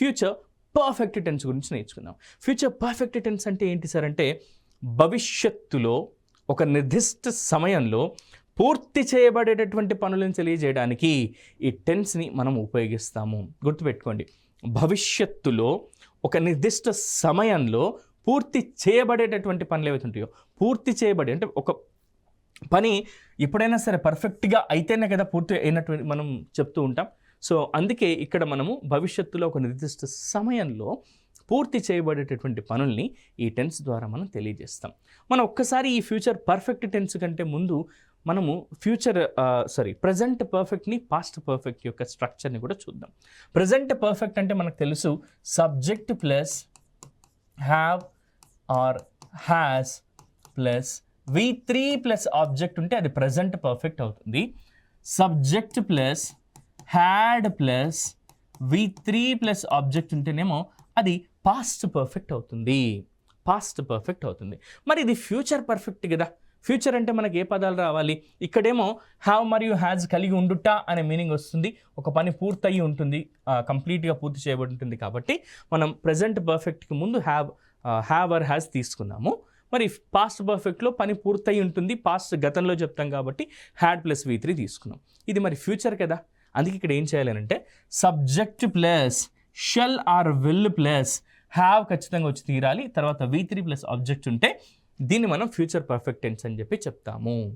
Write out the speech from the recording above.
Future perfect tense గురించి నేర్చుకుందాం. Future perfect tense అంటే ఏంటి సార్ అంటే భవిష్యత్తులో ఒక నిర్దిష్ట సమయంలో పూర్తి చేయబడేటటువంటి పనులను తెలియజేయడానికి ఈ టెన్స్ని మనం ఉపయోగిస్తాము. గుర్తుపెట్టుకోండి, భవిష్యత్తులో ఒక నిర్దిష్ట సమయంలో పూర్తి చేయబడేటటువంటి పనులు ఏవైతే ఉంటాయో, పూర్తి చేయబడి అంటే ఒక పని ఎప్పుడైనా సరే పర్ఫెక్ట్గా అయితేనే కదా పూర్తి అయినటువంటి మనం చెప్తూ ఉంటాం. సో అందుకే ఇక్కడ మనము భవిష్యత్తులో ఒక నిర్దిష్ట సమయంలో పూర్తి చేయబడేటటువంటి పనుల్ని ఈ టెన్స్ ద్వారా మనం తెలియజేస్తాం. మనం ఒక్కసారి ఈ ఫ్యూచర్ పర్ఫెక్ట్ టెన్స్ కంటే ముందు మనము ప్రజెంట్ పర్ఫెక్ట్ని పాస్ట్ పర్ఫెక్ట్ యొక్క స్ట్రక్చర్ని కూడా చూద్దాం. ప్రజెంట్ పర్ఫెక్ట్ అంటే మనకు తెలుసు subject plus have or has plus V3 plus object ఉంటే అది ప్రజెంట్ పర్ఫెక్ట్ అవుతుంది. Subject plus had plus V3 plus object ఉంటేనేమో అది పాస్ట్ పర్ఫెక్ట్ అవుతుంది. పాస్ట్ పర్ఫెక్ట్ అవుతుంది. మరి ఇది ఫ్యూచర్ పర్ఫెక్ట్ కదా. ఫ్యూచర్ అంటే మనకి ఏ పదాలు రావాలి? ఇక్కడేమో హ్యావ్ మరియు హ్యాజ్ కలిగి ఉండుట అనే మీనింగ్ వస్తుంది. ఒక పని పూర్తయి ఉంటుంది, కంప్లీట్గా పూర్తి చేయబడి ఉంటుంది. కాబట్టి మనం ప్రజెంట్ పర్ఫెక్ట్కి ముందు హ్యావ్ ఆర్ హ్యాజ్ తీసుకున్నాము. మరి పాస్ట్ పర్ఫెక్ట్లో పని పూర్తయి ఉంటుంది, పాస్ట్ గతంలో చెప్తాం కాబట్టి హ్యాడ్ ప్లస్ V3 తీసుకున్నాం. ఇది మరి ఫ్యూచర్ కదా. అందుకే ఇక్కడ ఏం చేయాలనంటే subject plus shall or will plus have ఖచ్చితంగా వచ్చి తీరాలి. తర్వాత V3 ప్లస్ ఆబ్జెక్ట్ ఉంటే దీన్ని మనం ఫ్యూచర్ పర్ఫెక్ట్ టెన్స్ అని చెప్పి చెప్తాము.